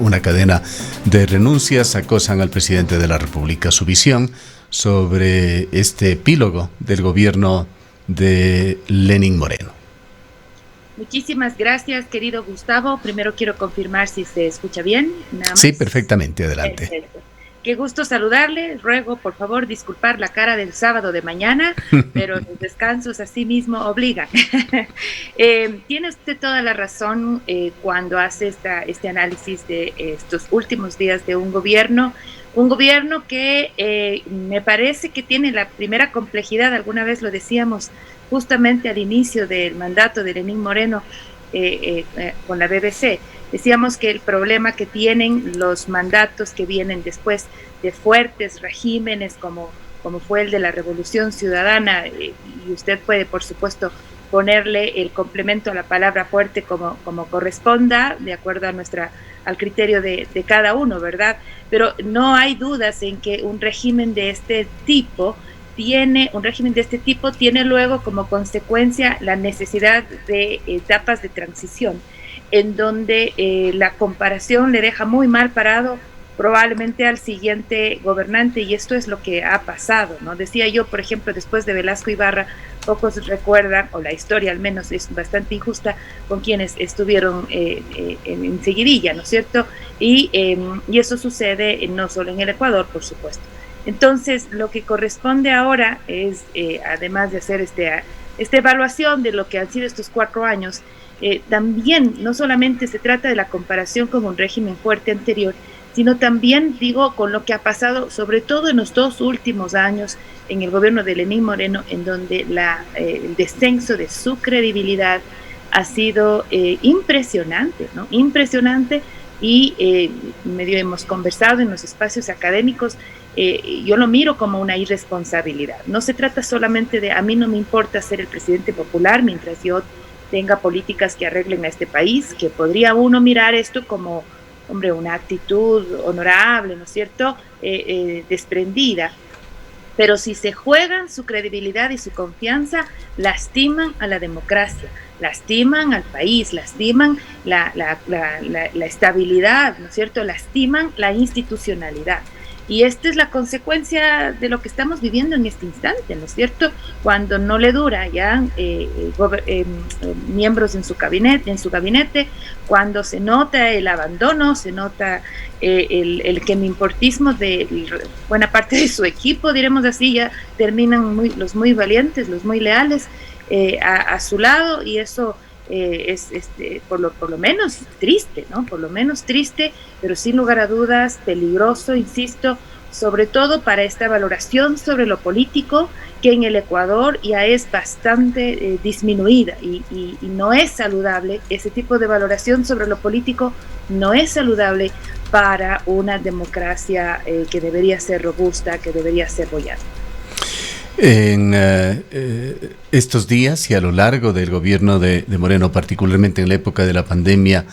una cadena de renuncias acosan al presidente de la República. Su visión sobre este epílogo del gobierno de Lenín Moreno. Muchísimas gracias, querido Gustavo. Primero quiero confirmar si se escucha bien. Nada más. Sí, perfectamente, adelante. Perfecto. Qué gusto saludarle. Ruego, por favor, disculpar la cara del sábado de mañana, pero los descansos así mismo obligan. Tiene usted toda la razón cuando hace este análisis de estos últimos días de un gobierno que me parece que tiene la primera complejidad. Alguna vez lo decíamos justamente al inicio del mandato de Lenín Moreno con la BBC. Decíamos que el problema que tienen los mandatos que vienen después de fuertes regímenes como fue el de la Revolución Ciudadana, y usted puede, por supuesto, ponerle el complemento a la palabra fuerte como corresponda, de acuerdo al criterio de cada uno, ¿verdad? Pero no hay dudas en que un régimen de este tipo tiene luego como consecuencia la necesidad de etapas de transición, en donde la comparación le deja muy mal parado probablemente al siguiente gobernante, y esto es lo que ha pasado, ¿no? Decía yo, por ejemplo, después de Velasco Ibarra, pocos recuerdan, o la historia al menos es bastante injusta con quienes estuvieron en seguidilla, ¿no es cierto? Y eso sucede no solo en el Ecuador, por supuesto. Entonces, lo que corresponde ahora es, además de hacer esta evaluación de lo que han sido estos 4 años, también no solamente se trata de la comparación con un régimen fuerte anterior, sino también, digo, con lo que ha pasado, sobre todo en los 2 últimos años en el gobierno de Lenín Moreno, en donde el descenso de su credibilidad ha sido impresionante, ¿no? Impresionante, y medio hemos conversado en los espacios académicos. Yo lo miro como una irresponsabilidad. No se trata solamente de, a mí no me importa ser el presidente popular mientras yo tenga políticas que arreglen a este país, que podría uno mirar esto como, hombre, una actitud honorable, ¿no es cierto?, desprendida. Pero si se juegan su credibilidad y su confianza, lastiman a la democracia, lastiman al país, lastiman la estabilidad, ¿no es cierto?, lastiman la institucionalidad. Y esta es la consecuencia de lo que estamos viviendo en este instante, ¿no es cierto? Cuando no le dura ya miembros en su gabinete, cuando se nota el abandono, se nota el que me importismo de buena parte de su equipo, diremos así, ya terminan los muy valientes, los muy leales a su lado, y eso es por lo menos triste, ¿no? Por lo menos triste, pero sin lugar a dudas peligroso, insisto, sobre todo para esta valoración sobre lo político, que en el Ecuador ya es bastante disminuida, y no es saludable. Ese tipo de valoración sobre lo político no es saludable para una democracia que debería ser robusta, que debería ser bollante. En estos días y a lo largo del gobierno de Moreno, particularmente en la época de la pandemia,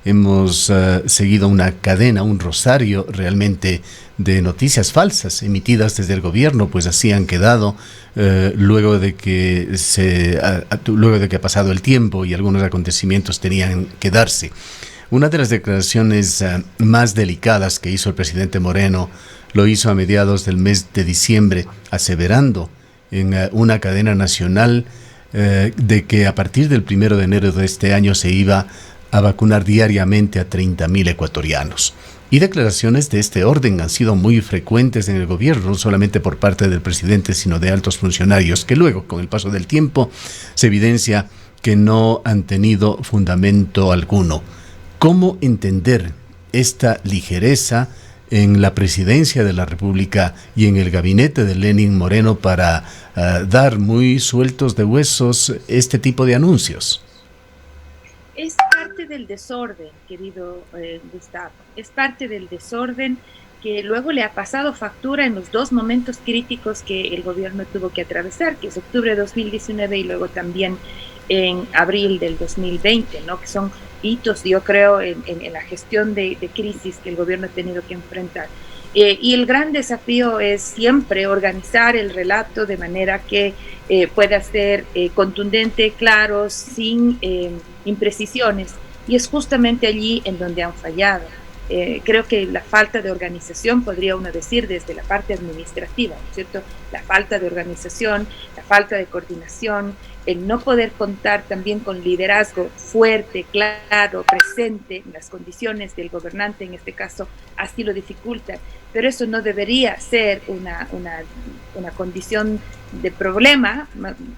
hemos seguido una cadena, un rosario realmente de noticias falsas emitidas desde el gobierno, pues así han quedado luego de que ha pasado el tiempo y algunos acontecimientos tenían que darse. Una de las declaraciones más delicadas que hizo el presidente Moreno lo hizo a mediados del mes de diciembre, aseverando en una cadena nacional de que a partir del 1 de enero de este año se iba a vacunar diariamente a 30.000 ecuatorianos. Y declaraciones de este orden han sido muy frecuentes en el gobierno, no solamente por parte del presidente, sino de altos funcionarios, que luego, con el paso del tiempo, se evidencia que no han tenido fundamento alguno. ¿Cómo entender esta ligereza en la presidencia de la República y en el gabinete de Lenín Moreno para dar muy sueltos de huesos este tipo de anuncios? Es parte del desorden, querido Gustavo, es parte del desorden que luego le ha pasado factura en los 2 momentos críticos que el gobierno tuvo que atravesar, que es octubre de 2019 y luego también en abril del 2020, ¿no? Que son hitos, yo creo, en la gestión de crisis que el gobierno ha tenido que enfrentar. Y el gran desafío es siempre organizar el relato de manera que pueda ser contundente, claro, sin imprecisiones, y es justamente allí en donde han fallado. Creo que la falta de organización, podría uno decir, desde la parte administrativa, ¿no es cierto? La falta de organización, la falta de coordinación, el no poder contar también con liderazgo fuerte, claro, presente, en las condiciones del gobernante, en este caso, así lo dificulta. Pero eso no debería ser una condición de problema.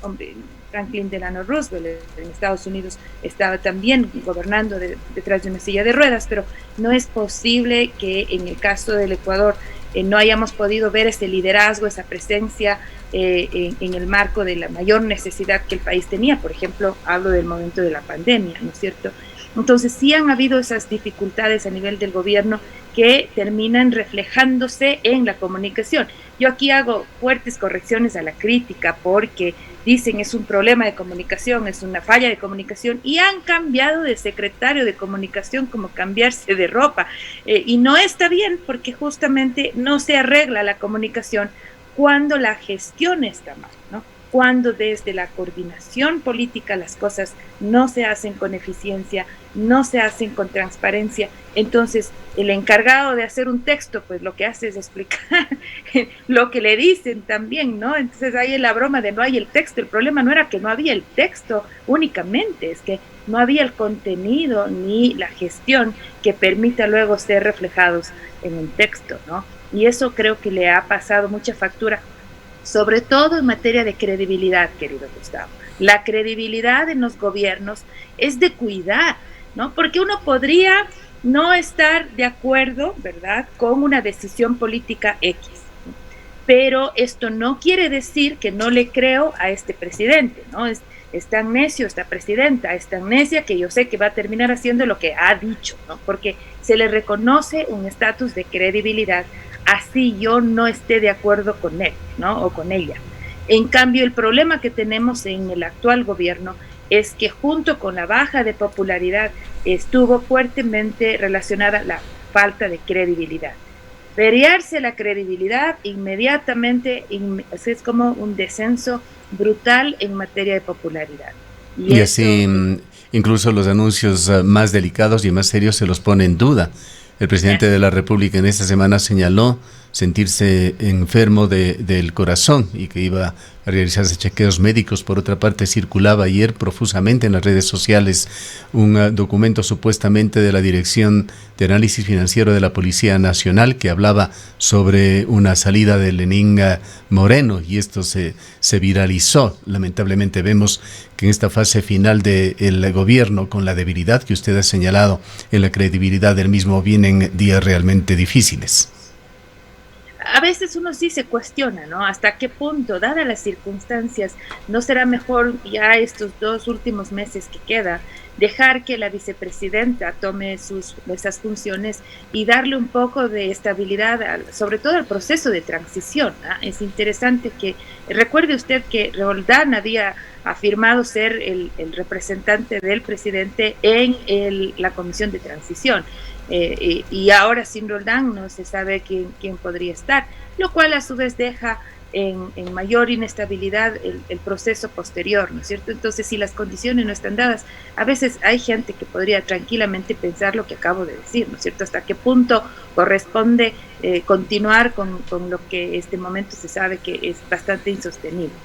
Hombre, Franklin Delano Roosevelt en Estados Unidos estaba también gobernando detrás de una silla de ruedas, pero no es posible que en el caso del Ecuador no hayamos podido ver ese liderazgo, esa presencia en el marco de la mayor necesidad que el país tenía. Por ejemplo, hablo del momento de la pandemia, ¿no es cierto? Entonces sí han habido esas dificultades a nivel del gobierno que terminan reflejándose en la comunicación. Yo aquí hago fuertes correcciones a la crítica porque dicen es un problema de comunicación, es una falla de comunicación, y han cambiado de secretario de comunicación como cambiarse de ropa, y no está bien porque justamente no se arregla la comunicación cuando la gestión está mal, ¿no? Cuando desde la coordinación política las cosas no se hacen con eficiencia, no se hacen con transparencia. Entonces el encargado de hacer un texto, pues lo que hace es explicar lo que le dicen también, ¿no? Entonces ahí es la broma de no hay el texto. El problema no era que no había el texto únicamente, es que no había el contenido ni la gestión que permita luego ser reflejados en un texto, ¿no? Y eso creo que le ha pasado mucha factura, sobre todo en materia de credibilidad, querido Gustavo. La credibilidad en los gobiernos es de cuidar, ¿no? Porque uno podría no estar de acuerdo, ¿verdad?, con una decisión política X, ¿no? Pero esto no quiere decir que no le creo a este presidente, ¿no? Es tan necio esta presidenta, es tan necia que yo sé que va a terminar haciendo lo que ha dicho, ¿no? Porque se le reconoce un estatus de credibilidad, así yo no esté de acuerdo con él, ¿no? O con ella. En cambio, el problema que tenemos en el actual gobierno es que junto con la baja de popularidad estuvo fuertemente relacionada la falta de credibilidad. Veriarse la credibilidad inmediatamente es como un descenso brutal en materia de popularidad. Y así incluso los anuncios más delicados y más serios se los pone en duda. El presidente de la República en esta semana señaló sentirse enfermo del corazón y que iba a realizarse chequeos médicos. Por otra parte, circulaba ayer profusamente en las redes sociales un documento supuestamente de la Dirección de Análisis Financiero de la Policía Nacional que hablaba sobre una salida de Lenín Moreno, y esto se viralizó. Lamentablemente vemos que en esta fase final del gobierno, con la debilidad que usted ha señalado en la credibilidad del mismo, vienen días realmente difíciles. A veces uno sí se cuestiona, ¿no? ¿Hasta qué punto, dadas las circunstancias, no será mejor ya estos 2 últimos meses que queda, dejar que la vicepresidenta tome esas funciones y darle un poco de estabilidad, sobre todo al proceso de transición, ¿no? Es interesante que recuerde usted que Roldán había afirmado ser el representante del presidente en la comisión de transición. Y ahora sin Roldán no se sabe quién podría estar, lo cual a su vez deja en mayor inestabilidad el proceso posterior, ¿no es cierto? Entonces, si las condiciones no están dadas, a veces hay gente que podría tranquilamente pensar lo que acabo de decir, ¿no es cierto? Hasta qué punto corresponde continuar con lo que este momento se sabe que es bastante insostenible.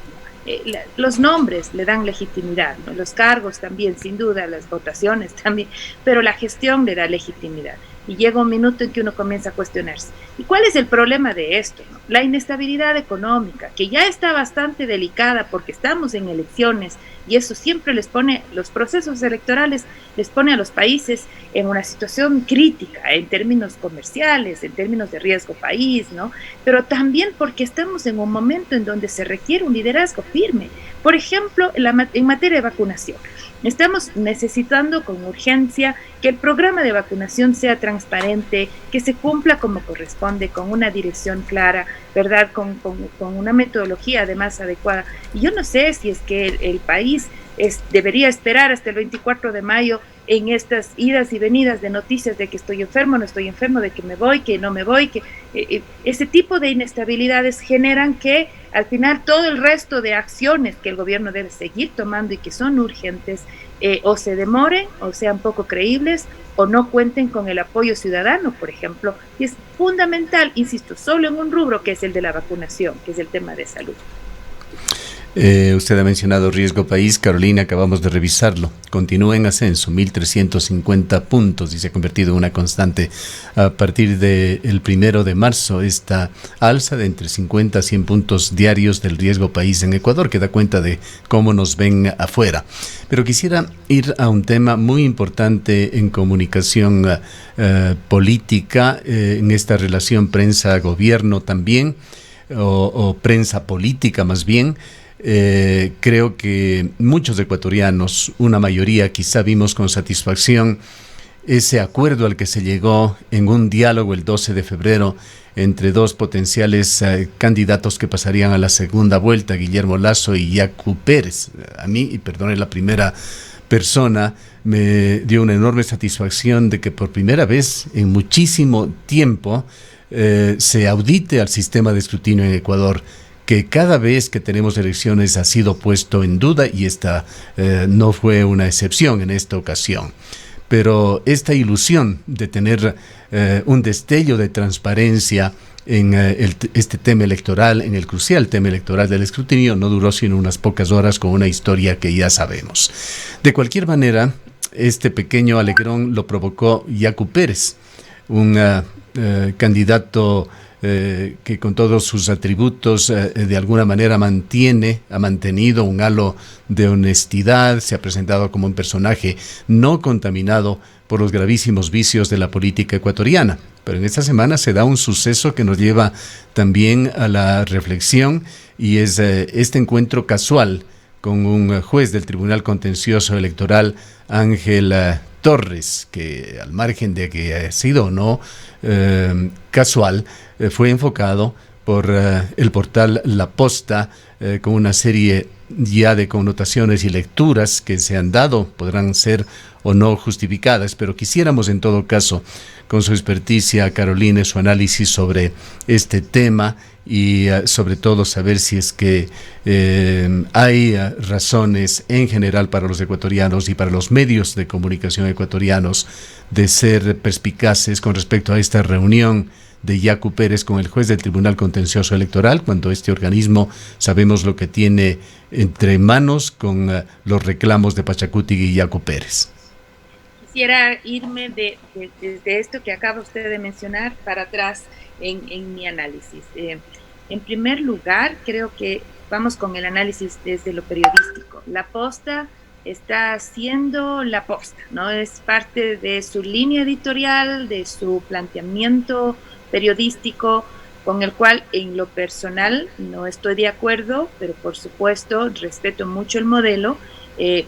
Los nombres le dan legitimidad, ¿no? Los cargos también, sin duda, las votaciones también, pero la gestión le da legitimidad. Y llega un minuto en que uno comienza a cuestionarse. ¿Y cuál es el problema de esto, no? La inestabilidad económica, que ya está bastante delicada porque estamos en elecciones, y eso siempre les pone, los procesos electorales les pone a los países en una situación crítica en términos comerciales, en términos de riesgo país, ¿no? Pero también porque estamos en un momento en donde se requiere un liderazgo firme. Por ejemplo, en materia de vacunación. Estamos necesitando con urgencia que el programa de vacunación sea transparente, que se cumpla como corresponde, con una dirección clara, ¿verdad? Con una metodología además adecuada. Y yo no sé si es que el país debería esperar hasta el 24 de mayo en estas idas y venidas de noticias de que estoy enfermo, no estoy enfermo, de que me voy, que no me voy, que ese tipo de inestabilidades generan que al final todo el resto de acciones que el gobierno debe seguir tomando y que son urgentes, o se demoren, o sean poco creíbles, o no cuenten con el apoyo ciudadano, por ejemplo, y es fundamental, insisto, solo en un rubro que es el de la vacunación, que es el tema de salud. Usted ha mencionado riesgo país, Carolina, acabamos de revisarlo. Continúa en ascenso, 1.350 puntos y se ha convertido en una constante a partir del 1 de marzo. Esta alza de entre 50 a 100 puntos diarios del riesgo país en Ecuador, que da cuenta de cómo nos ven afuera. Pero quisiera ir a un tema muy importante en comunicación política, en esta relación prensa-gobierno también, o prensa política más bien. Creo que muchos ecuatorianos, una mayoría, quizá vimos con satisfacción ese acuerdo al que se llegó en un diálogo el 12 de febrero entre dos potenciales candidatos que pasarían a la segunda vuelta, Guillermo Lasso y Yacu Pérez. A mí, y perdone la primera persona, me dio una enorme satisfacción de que por primera vez en muchísimo tiempo se audite al sistema de escrutinio en Ecuador, que cada vez que tenemos elecciones ha sido puesto en duda, y esta no fue una excepción en esta ocasión. Pero esta ilusión de tener un destello de transparencia en este tema electoral, en el crucial tema electoral del escrutinio, no duró sino unas pocas horas, con una historia que ya sabemos. De cualquier manera, este pequeño alegrón lo provocó Yacu Pérez, un candidato que con todos sus atributos de alguna manera ha mantenido un halo de honestidad, se ha presentado como un personaje no contaminado por los gravísimos vicios de la política ecuatoriana. Pero en esta semana se da un suceso que nos lleva también a la reflexión, y es este encuentro casual con un juez del Tribunal Contencioso Electoral, Ángel Torres, que al margen de que ha sido o no casual, fue enfocado por el portal La Posta con una serie ya de connotaciones y lecturas que se han dado, podrán ser o no justificadas, pero quisiéramos en todo caso, con su experticia, Carolina, su análisis sobre este tema, y sobre todo saber si es que hay razones en general para los ecuatorianos y para los medios de comunicación ecuatorianos de ser perspicaces con respecto a esta reunión de Yacu Pérez con el juez del Tribunal Contencioso Electoral, cuando este organismo sabemos lo que tiene entre manos con los reclamos de Pachacuti y Yacu Pérez. Quisiera irme desde esto que acaba usted de mencionar para atrás en mi análisis. En primer lugar, creo que vamos con el análisis desde lo periodístico. La Posta está haciendo La Posta, ¿no? Es parte de su línea editorial, de su planteamiento periodístico, con el cual en lo personal no estoy de acuerdo, pero por supuesto respeto mucho el modelo,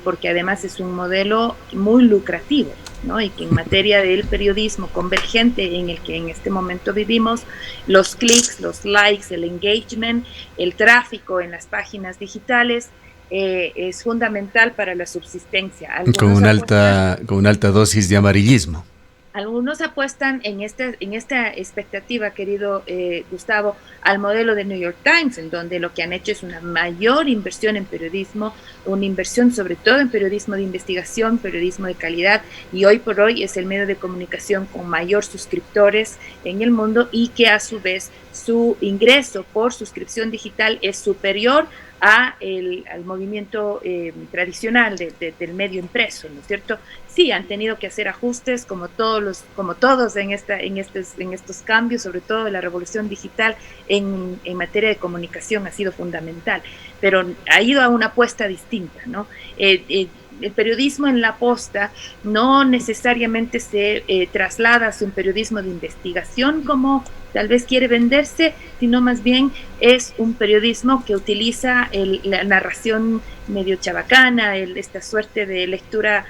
porque además es un modelo muy lucrativo, ¿no? Y que en materia del periodismo convergente en el que en este momento vivimos, los clics, los likes, el engagement, el tráfico en las páginas digitales es fundamental para la subsistencia. Con una alta dosis de amarillismo. Algunos apuestan en esta expectativa, querido Gustavo, al modelo de New York Times, en donde lo que han hecho es una mayor inversión en periodismo, una inversión sobre todo en periodismo de investigación, periodismo de calidad, y hoy por hoy es el medio de comunicación con mayor suscriptores en el mundo, y que a su vez su ingreso por suscripción digital es superior al movimiento tradicional del medio impreso, ¿no es cierto? Sí, han tenido que hacer ajustes como todos en estos cambios, sobre todo la revolución digital en materia de comunicación ha sido fundamental, pero ha ido a una apuesta distinta, ¿no? El periodismo en La Posta no necesariamente se traslada hacia un periodismo de investigación como tal vez quiere venderse, sino más bien es un periodismo que utiliza la narración medio chabacana, esta suerte de lectura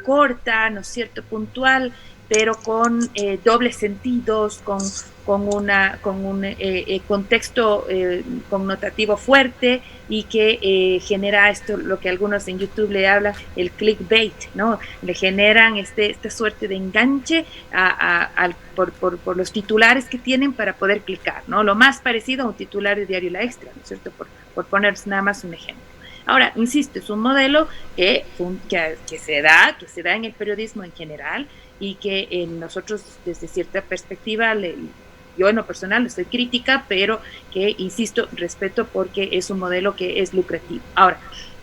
corta, ¿no es cierto?, puntual, pero con dobles sentidos, con un contexto connotativo fuerte y que genera esto, lo que algunos en YouTube le hablan, el clickbait, ¿no? Le generan esta suerte de enganche por los titulares que tienen para poder clicar, ¿no? Lo más parecido a un titular de Diario La Extra, ¿no es cierto? Por poner nada más un ejemplo. Ahora, insisto, es un modelo que se da en el periodismo en general y que nosotros desde cierta perspectiva, yo en lo personal estoy crítica, pero que, insisto, respeto porque es un modelo que es lucrativo. Ahora,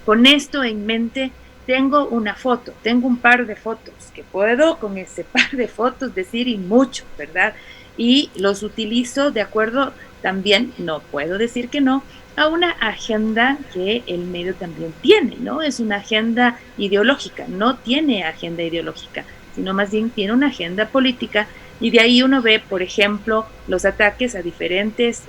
con esto en mente, tengo un par de fotos, que puedo con ese par de fotos decir y mucho, ¿verdad? Y los utilizo de acuerdo también, no puedo decir que no, a una agenda que el medio también tiene, ¿no? Es una agenda ideológica, no tiene agenda ideológica, sino más bien tiene una agenda política, y de ahí uno ve, por ejemplo, los ataques a diferentes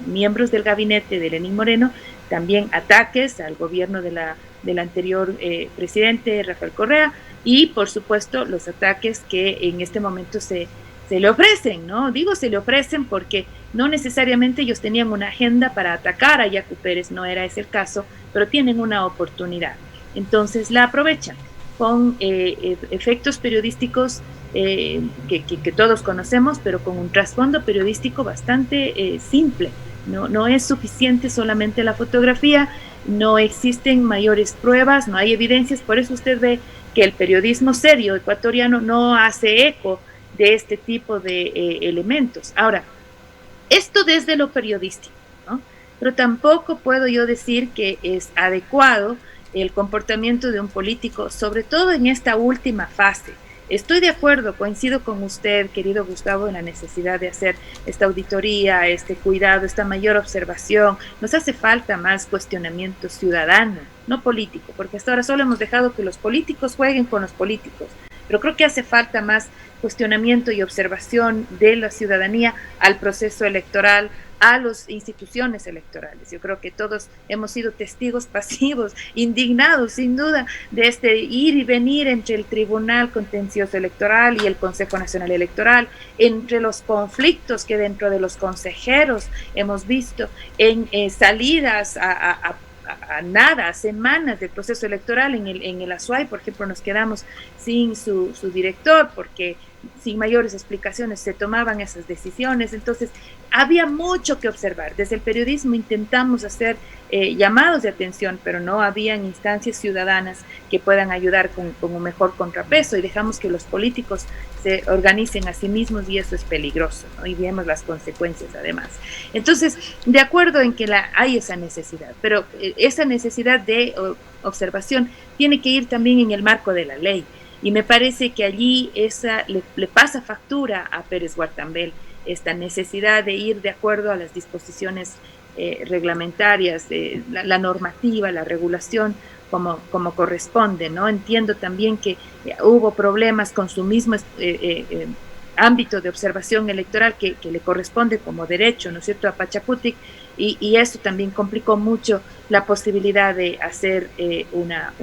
miembros del gabinete de Lenín Moreno, también ataques al gobierno del anterior presidente Rafael Correa, y por supuesto los ataques que en este momento se le ofrecen, ¿no? Digo se le ofrecen porque no necesariamente ellos tenían una agenda para atacar a Yacu Pérez, no era ese el caso, pero tienen una oportunidad. Entonces la aprovechan con efectos periodísticos que todos conocemos, pero con un trasfondo periodístico bastante simple. No es suficiente solamente la fotografía, no existen mayores pruebas, no hay evidencias, por eso usted ve que el periodismo serio ecuatoriano no hace eco de este tipo de elementos. Ahora, esto desde lo periodístico, ¿no? Pero tampoco puedo yo decir que es adecuado el comportamiento de un político, sobre todo en esta última fase. Estoy de acuerdo, coincido con usted, querido Gustavo, en la necesidad de hacer esta auditoría, este cuidado, esta mayor observación. Nos hace falta más cuestionamiento ciudadano, no político, porque hasta ahora solo hemos dejado que los políticos jueguen con los políticos. Pero creo que hace falta más cuestionamiento y observación de la ciudadanía al proceso electoral, a las instituciones electorales. Yo creo que todos hemos sido testigos pasivos, indignados sin duda, de este ir y venir entre el Tribunal Contencioso Electoral y el Consejo Nacional Electoral, entre los conflictos que dentro de los consejeros hemos visto, en salidas a nada, semanas del proceso electoral. En el Azuay, por ejemplo, nos quedamos sin su director porque sin mayores explicaciones se tomaban esas decisiones. Entonces había mucho que observar. Desde el periodismo intentamos hacer llamados de atención, pero no habían instancias ciudadanas que puedan ayudar con un mejor contrapeso, y dejamos que los políticos se organicen a sí mismos, y eso es peligroso, ¿no? Y vemos las consecuencias además. Entonces, de acuerdo en que hay esa necesidad, pero esa necesidad de observación tiene que ir también en el marco de la ley, y me parece que allí le pasa factura a Pérez Guartambel esta necesidad de ir de acuerdo a las disposiciones reglamentarias, la normativa, la regulación, como corresponde, ¿no? Entiendo también que hubo problemas con su mismo ámbito de observación electoral que le corresponde como derecho, ¿no es cierto?, a Pachacutic, y eso también complicó mucho la posibilidad de hacer una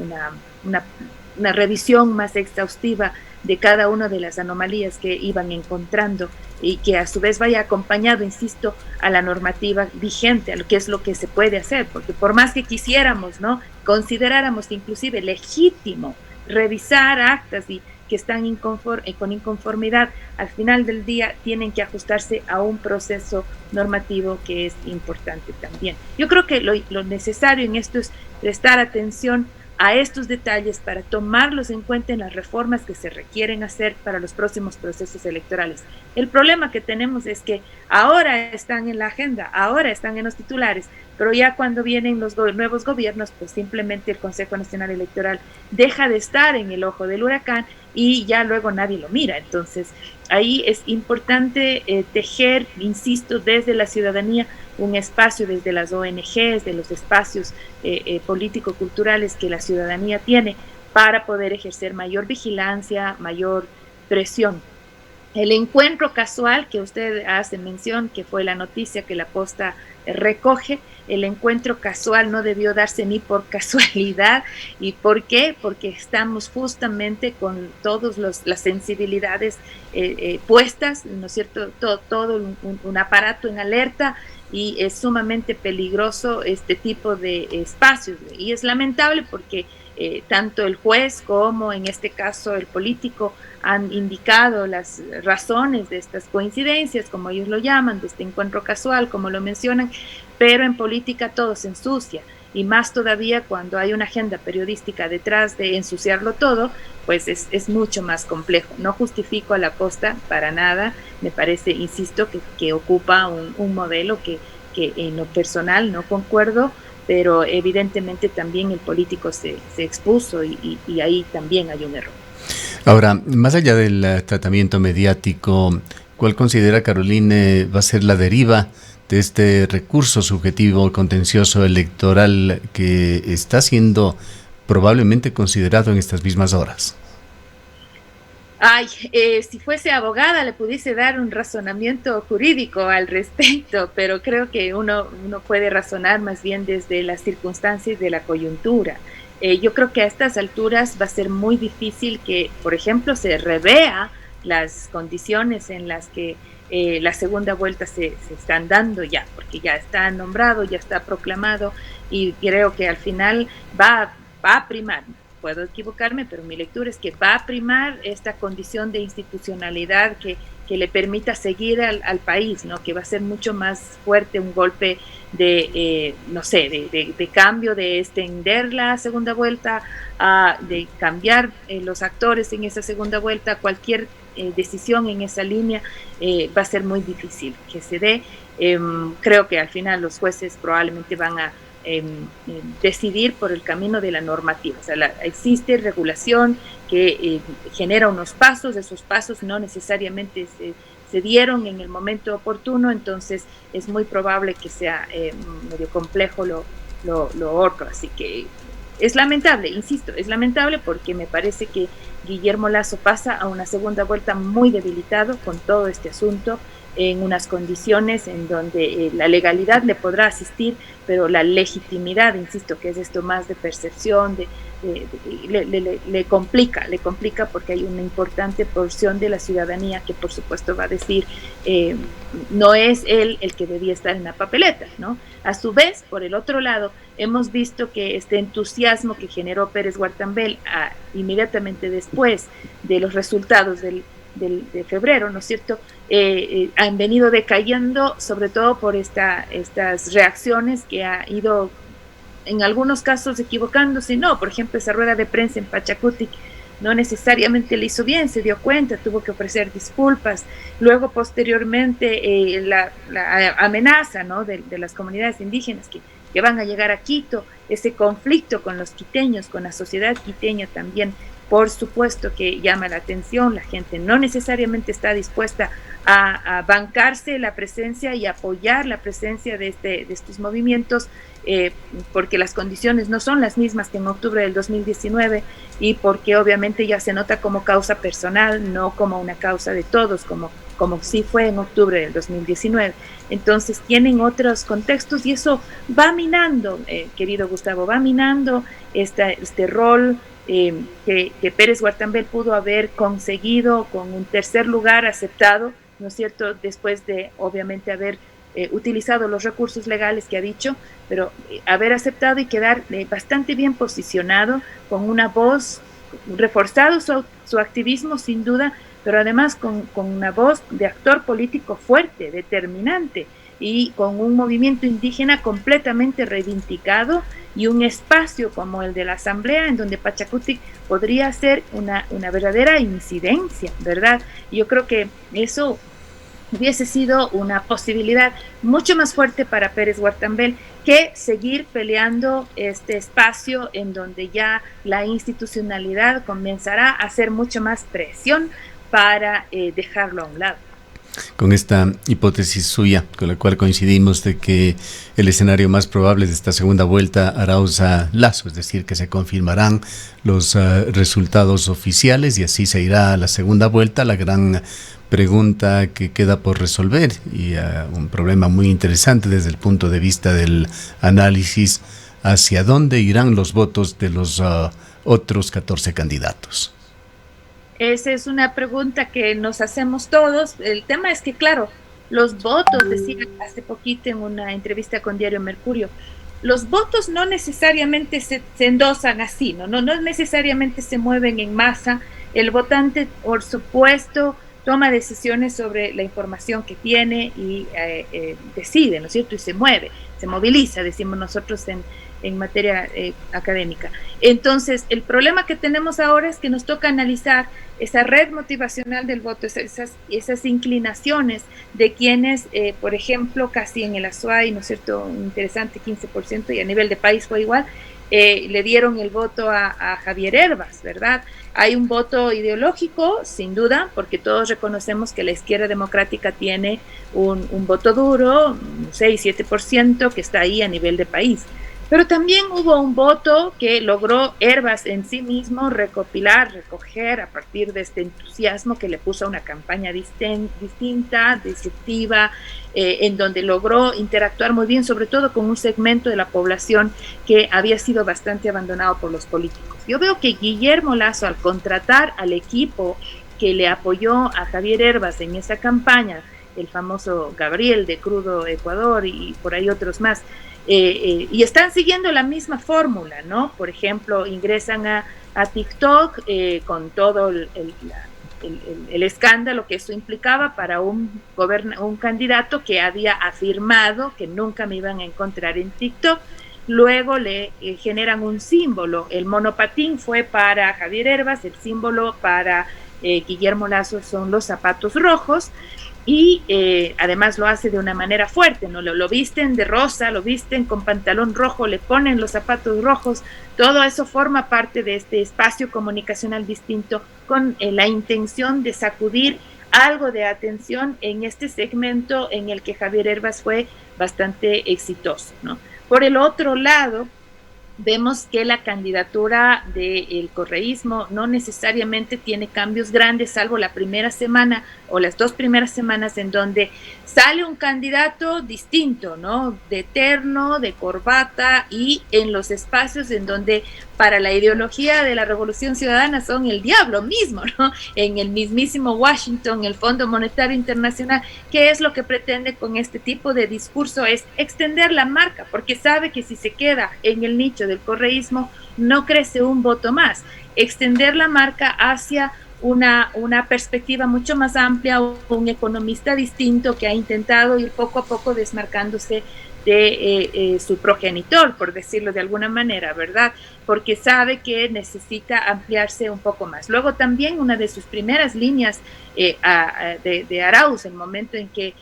revisión más exhaustiva de cada una de las anomalías que iban encontrando, y que a su vez vaya acompañado, insisto, a la normativa vigente, a lo que es lo que se puede hacer, porque por más que quisiéramos, ¿no?, consideráramos inclusive legítimo revisar actas y que están con inconformidad, al final del día tienen que ajustarse a un proceso normativo que es importante también. Yo creo que lo necesario en esto es prestar atención a estos detalles para tomarlos en cuenta en las reformas que se requieren hacer para los próximos procesos electorales. El problema que tenemos es que ahora están en la agenda, ahora están en los titulares, pero ya cuando vienen los nuevos gobiernos, pues simplemente el Consejo Nacional Electoral deja de estar en el ojo del huracán y ya luego nadie lo mira. Entonces, ahí es importante tejer, insisto, desde la ciudadanía un espacio, desde las ONGs, de los espacios político-culturales que la ciudadanía tiene, para poder ejercer mayor vigilancia, mayor presión El encuentro casual que usted hace mención, que fue la noticia que la Posta recoge, el encuentro casual no debió darse ni por casualidad. ¿Y por qué? Porque estamos justamente con todas las sensibilidades puestas, ¿no es cierto? Todo un aparato en alerta, y es sumamente peligroso este tipo de espacios. Y es lamentable porque tanto el juez como en este caso el político han indicado las razones de estas coincidencias, como ellos lo llaman, de este encuentro casual, como lo mencionan, pero en política todo se ensucia, y más todavía cuando hay una agenda periodística detrás de ensuciarlo todo, pues es mucho más complejo. No justifico a la Posta para nada, me parece, insisto, que ocupa un modelo que en lo personal no concuerdo, pero evidentemente también el político se expuso, y ahí también hay un error. Ahora, más allá del tratamiento mediático, ¿cuál considera, Caroline, va a ser la deriva de este recurso subjetivo contencioso electoral que está siendo probablemente considerado en estas mismas horas? Ay, si fuese abogada le pudiese dar un razonamiento jurídico al respecto, pero creo que uno puede razonar más bien desde las circunstancias de la coyuntura. Yo creo que a estas alturas va a ser muy difícil que, por ejemplo, se revea las condiciones en las que la segunda vuelta se están dando ya, porque ya está nombrado, ya está proclamado, y creo que al final va a primar. Puedo equivocarme, pero mi lectura es que va a primar esta condición de institucionalidad que le permita seguir al país, ¿no? Que va a ser mucho más fuerte un golpe de, no sé, de cambio, de extender la segunda vuelta, de cambiar los actores en esa segunda vuelta. Cualquier decisión en esa línea va a ser muy difícil que se dé. Creo que al final los jueces probablemente van a decidir por el camino de la normativa. O sea, existe regulación que genera unos pasos, esos pasos no necesariamente se dieron en el momento oportuno, entonces es muy probable que sea medio complejo lo otro. Así que es lamentable, insisto, es lamentable porque me parece que Guillermo Lasso pasa a una segunda vuelta muy debilitado con todo este asunto, en unas condiciones en donde la legalidad le podrá asistir, pero la legitimidad, insisto, que es esto más de percepción, le complica porque hay una importante porción de la ciudadanía que por supuesto va a decir no es él el que debía estar en la papeleta, ¿no? A su vez, por el otro lado, hemos visto que este entusiasmo que generó Pérez Guartambel inmediatamente después de los resultados de febrero, ¿no es cierto?, han venido decayendo, sobre todo por estas reacciones que ha ido en algunos casos equivocándose. No, por ejemplo, esa rueda de prensa en Pachacutic no necesariamente le hizo bien, se dio cuenta, tuvo que ofrecer disculpas. Luego, posteriormente, la amenaza, ¿no?, de las comunidades indígenas que van a llegar a Quito, ese conflicto con los quiteños, con la sociedad quiteña también, por supuesto que llama la atención. La gente no necesariamente está dispuesta a bancarse la presencia y apoyar la presencia de estos movimientos, porque las condiciones no son las mismas que en octubre del 2019, y porque obviamente ya se nota como causa personal, no como una causa de todos, como sí fue en octubre del 2019. Entonces tienen otros contextos, y eso va minando, querido Gustavo, va minando este rol que Pérez Guartambel pudo haber conseguido con un tercer lugar aceptado, ¿no es cierto?, después de obviamente haber utilizado los recursos legales que ha dicho, pero haber aceptado y quedar bastante bien posicionado, con una voz, reforzado su activismo sin duda, pero además con una voz de actor político fuerte, determinante, y con un movimiento indígena completamente reivindicado, y un espacio como el de la Asamblea, en donde Pachacutic podría ser una verdadera incidencia, ¿verdad? Y yo creo que eso hubiese sido una posibilidad mucho más fuerte para Pérez Guartambel que seguir peleando este espacio en donde ya la institucionalidad comenzará a hacer mucho más presión para dejarlo a un lado. Con esta hipótesis suya, con la cual coincidimos, de que el escenario más probable de esta segunda vuelta Arauz-Lasso, es decir, que se confirmarán los resultados oficiales y así se irá a la segunda vuelta, la gran pregunta que queda por resolver y un problema muy interesante desde el punto de vista del análisis hacia dónde irán los votos de los otros 14 candidatos. Esa es una pregunta que nos hacemos todos. El tema es que, claro, los votos, decía hace poquito en una entrevista con Diario Mercurio, los votos no necesariamente se endosan así, no necesariamente se mueven en masa. El votante, por supuesto, toma decisiones sobre la información que tiene y decide, ¿no es cierto? Y se mueve, se moviliza, decimos nosotros en materia académica. Entonces, el problema que tenemos ahora es que nos toca analizar esa red motivacional del voto, esas inclinaciones de quienes, por ejemplo, casi en el Azuay, ¿no es cierto?, un interesante 15%, y a nivel de país fue igual, le dieron el voto a Javier Hervas, ¿verdad? Hay un voto ideológico, sin duda, porque todos reconocemos que la izquierda democrática tiene un voto duro, un 6-7%, que está ahí a nivel de país. Pero también hubo un voto que logró Hervas en sí mismo recoger a partir de este entusiasmo que le puso a una campaña distinta, disruptiva, en donde logró interactuar muy bien, sobre todo con un segmento de la población que había sido bastante abandonado por los políticos. Yo veo que Guillermo Lasso, al contratar al equipo que le apoyó a Javier Hervas en esa campaña, el famoso Gabriel de Crudo Ecuador y por ahí otros más, y están siguiendo la misma fórmula, ¿no? Por ejemplo, ingresan a TikTok con todo el escándalo que eso implicaba para un candidato que había afirmado que nunca me iban a encontrar en TikTok. Luego le generan un símbolo. El monopatín fue para Javier Hervas, el símbolo para Guillermo Lasso son los zapatos rojos. Y además lo hace de una manera fuerte, ¿no? Lo visten de rosa, lo visten con pantalón rojo, le ponen los zapatos rojos, todo eso forma parte de este espacio comunicacional distinto con la intención de sacudir algo de atención en este segmento en el que Javier Hervas fue bastante exitoso, ¿no? Por el otro lado, vemos que la candidatura del correísmo no necesariamente tiene cambios grandes, salvo la primera semana o las 2 primeras semanas en donde sale un candidato distinto, ¿no? De terno, de corbata, y en los espacios en donde para la ideología de la Revolución Ciudadana son el diablo mismo, ¿no? En el mismísimo Washington, el Fondo Monetario Internacional. ¿Qué es lo que pretende con este tipo de discurso? Es extender la marca, porque sabe que si se queda en el nicho del correísmo no crece un voto más. Extender la marca hacia una perspectiva mucho más amplia, un economista distinto que ha intentado ir poco a poco desmarcándose de su progenitor, por decirlo de alguna manera, ¿verdad? Porque sabe que necesita ampliarse un poco más. Luego también una de sus primeras líneas de Arauz, el momento en que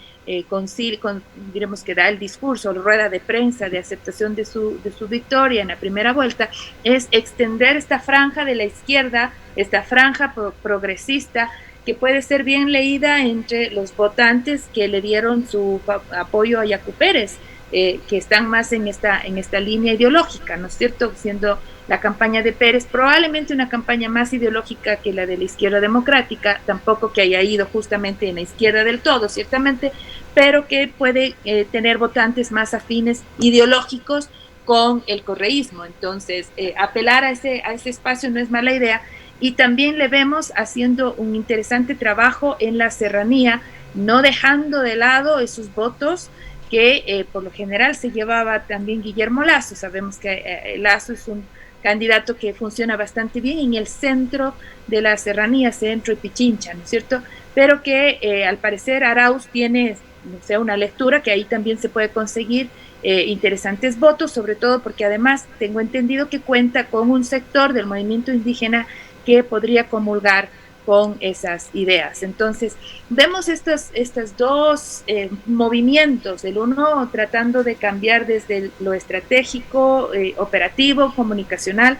diremos que da el discurso, la rueda de prensa de aceptación de su victoria en la primera vuelta, es extender esta franja de la izquierda, esta franja progresista, que puede ser bien leída entre los votantes que le dieron su apoyo a Yacu Pérez, que están más en esta línea ideológica, ¿no es cierto? Siendo la campaña de Pérez probablemente una campaña más ideológica que la de la izquierda democrática, tampoco que haya ido justamente en la izquierda del todo, ciertamente, pero que puede tener votantes más afines ideológicos con el correísmo. Entonces, apelar a ese espacio no es mala idea, y también le vemos haciendo un interesante trabajo en la serranía, no dejando de lado esos votos que por lo general se llevaba también Guillermo Lasso. Sabemos que Lasso es un candidato que funciona bastante bien en el centro de la serranía, centro y Pichincha, ¿no es cierto? Pero que al parecer Arauz tiene, no sé, una lectura que ahí también se puede conseguir interesantes votos, sobre todo porque además tengo entendido que cuenta con un sector del movimiento indígena que podría comulgar con esas ideas. Entonces, vemos estos dos movimientos, el uno tratando de cambiar desde lo estratégico, operativo, comunicacional,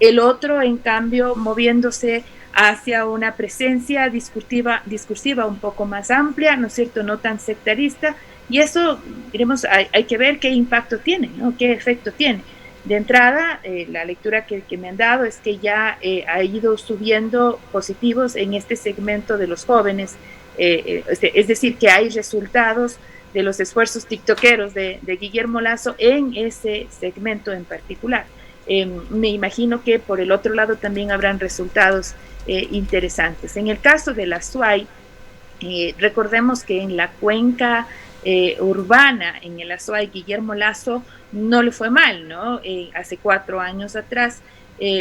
el otro, en cambio, moviéndose hacia una presencia discursiva un poco más amplia, ¿no es cierto?, no tan sectarista, y eso, diremos, hay que ver qué impacto tiene, ¿no?, qué efecto tiene. De entrada, la lectura que me han dado es que ya ha ido subiendo positivos en este segmento de los jóvenes Es decir, que hay resultados de los esfuerzos tiktokeros de Guillermo Lasso en ese segmento en particular. Me imagino que por el otro lado también habrán resultados interesantes. En el caso de la SUAY, recordemos que en la cuenca urbana, en el Azuay, Guillermo Lasso no le fue mal, ¿no? Hace 4 años atrás.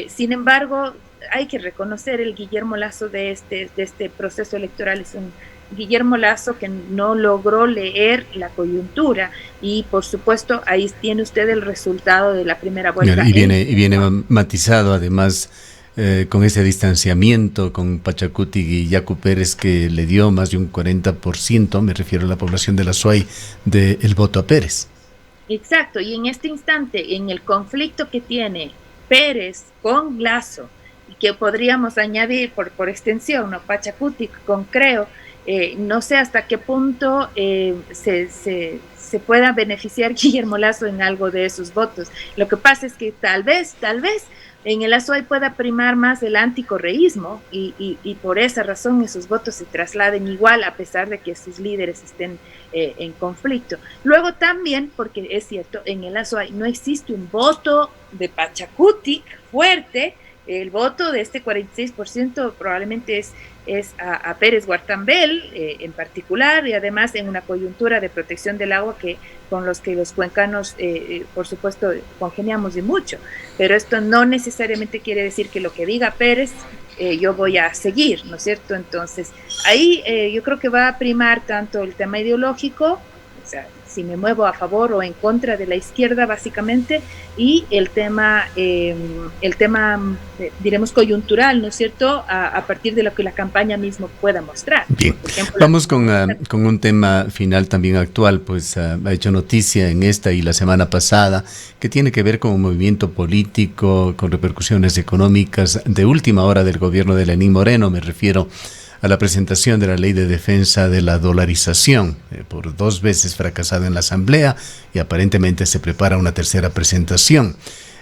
Sin embargo, hay que reconocer el Guillermo Lasso de este proceso electoral. Es un Guillermo Lasso que no logró leer la coyuntura y por supuesto ahí tiene usted el resultado de la primera vuelta. Y viene matizado además con ese distanciamiento con Pachacuti y Yacu Pérez, que le dio más de un 40%, me refiero a la población de la SUAY, del voto a Pérez. Exacto, y en este instante, en el conflicto que tiene Pérez con Lasso, y que podríamos añadir por extensión, ¿no? Pachacuti con Creo, no sé hasta qué punto se pueda beneficiar Guillermo Lasso en algo de esos votos. Lo que pasa es que tal vez en el Azuay pueda primar más el anticorreísmo y por esa razón esos votos se trasladen igual a pesar de que sus líderes estén en conflicto. Luego también, porque es cierto, en el Azuay no existe un voto de Pachacuti fuerte. El voto de este 46% probablemente es a Pérez Guartambel en particular, y además en una coyuntura de protección del agua con los que los cuencanos por supuesto congeniamos y mucho, pero esto no necesariamente quiere decir que lo que diga Pérez yo voy a seguir, ¿no es cierto? Entonces ahí yo creo que va a primar tanto el tema ideológico, o sea, si me muevo a favor o en contra de la izquierda básicamente, y el tema diremos coyuntural, ¿no es cierto?, a partir de lo que la campaña mismo pueda mostrar. Bien, por ejemplo, vamos con un tema final también actual, pues ha hecho noticia en esta y la semana pasada, que tiene que ver con un movimiento político, con repercusiones económicas de última hora del gobierno de Lenín Moreno. Me refiero a la presentación de la ley de defensa de la dolarización, por 2 veces fracasada en la Asamblea, y aparentemente se prepara una tercera presentación.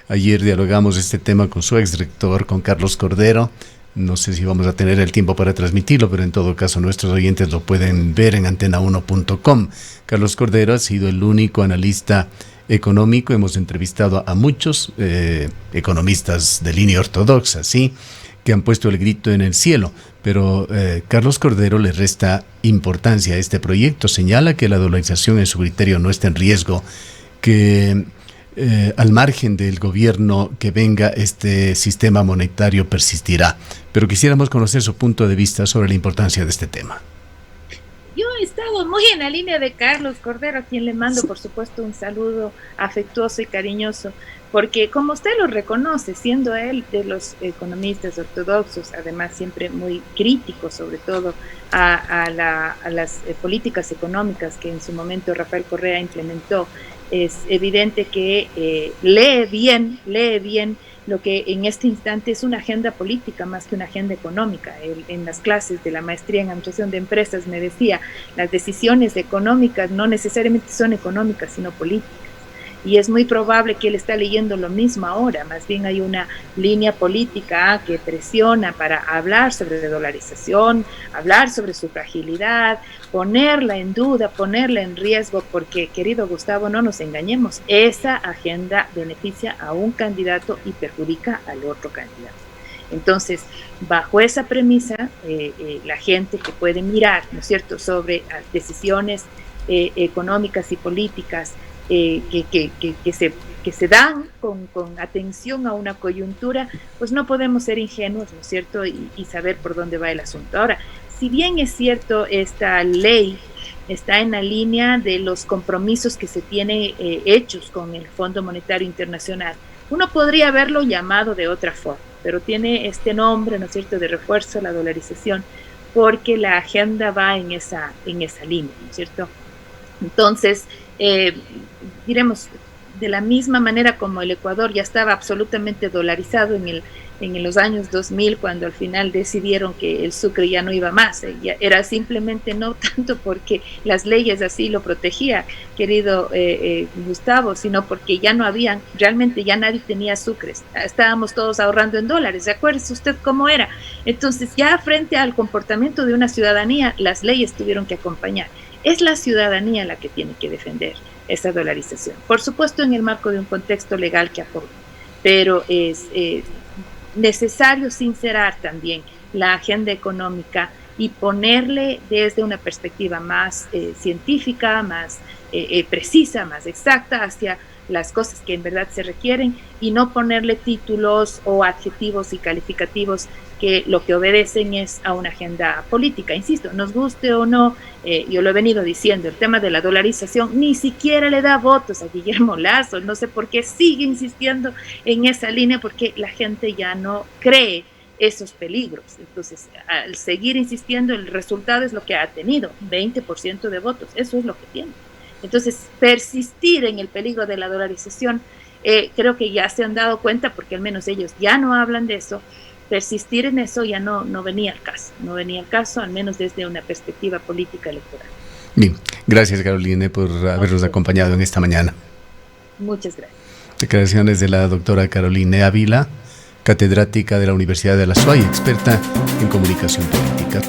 Ayer dialogamos este tema con su exrector, con Carlos Cordero. No sé si vamos a tener el tiempo para transmitirlo, pero en todo caso nuestros oyentes lo pueden ver en antena1.com. Carlos Cordero ha sido el único analista económico. Hemos entrevistado a muchos economistas de línea ortodoxa, ¿sí?, que han puesto el grito en el cielo, pero Carlos Cordero le resta importancia a este proyecto. Señala que la dolarización en su criterio no está en riesgo, que al margen del gobierno que venga, este sistema monetario persistirá. Pero quisiéramos conocer su punto de vista sobre la importancia de este tema. Yo he estado muy en la línea de Carlos Cordero, a quien le mando, por supuesto, un saludo afectuoso y cariñoso, porque como usted lo reconoce, siendo él de los economistas ortodoxos, además siempre muy crítico, sobre todo a las políticas económicas que en su momento Rafael Correa implementó, es evidente que lee bien lo que en este instante es una agenda política más que una agenda económica. Él, en las clases de la maestría en administración de empresas, me decía, las decisiones económicas no necesariamente son económicas, sino políticas. Y es muy probable que él está leyendo lo mismo ahora. Más bien hay una línea política que presiona para hablar sobre dolarización, hablar sobre su fragilidad, ponerla en duda, ponerla en riesgo, porque, querido Gustavo, no nos engañemos, esa agenda beneficia a un candidato y perjudica al otro candidato. Entonces, bajo esa premisa, la gente que puede mirar, ¿no es cierto?, sobre decisiones económicas y políticas que se dan con atención a una coyuntura, pues no podemos ser ingenuos, ¿no es cierto?, y saber por dónde va el asunto. Ahora, si bien es cierto, esta ley está en la línea de los compromisos que se tienen hechos con el Fondo Monetario Internacional, uno podría haberlo llamado de otra forma, pero tiene este nombre, ¿no es cierto?, de refuerzo a la dolarización, porque la agenda va en esa línea, ¿no es cierto? Entonces, diremos, de la misma manera como el Ecuador ya estaba absolutamente dolarizado en en los años 2000, cuando al final decidieron que el Sucre ya no iba más. Era simplemente no tanto porque las leyes así lo protegían, querido Gustavo, sino porque ya no habían, realmente ya nadie tenía sucres. Estábamos todos ahorrando en dólares. ¿Se acuerda usted cómo era? Entonces, ya frente al comportamiento de una ciudadanía, las leyes tuvieron que acompañar. Es la ciudadanía la que tiene que defender esa dolarización. Por supuesto, en el marco de un contexto legal que apoye, pero es necesario sincerar también la agenda económica y ponerle desde una perspectiva más científica, más precisa, más exacta hacia las cosas que en verdad se requieren, y no ponerle títulos o adjetivos y calificativos que lo que obedecen es a una agenda política. Insisto, nos guste o no, yo lo he venido diciendo, el tema de la dolarización ni siquiera le da votos a Guillermo Lasso. No sé por qué sigue insistiendo en esa línea, porque la gente ya no cree esos peligros. Entonces, al seguir insistiendo, el resultado es lo que ha tenido, 20% de votos, eso es lo que tiene. Entonces, persistir en el peligro de la dolarización, creo que ya se han dado cuenta, porque al menos ellos ya no hablan de eso. Persistir en eso ya no venía al caso, al menos desde una perspectiva política electoral. Bien, gracias Caroline por habernos acompañado en esta mañana. Muchas gracias. Declaraciones de la doctora Caroline Ávila, catedrática de la Universidad de la SUAY, experta en comunicación política.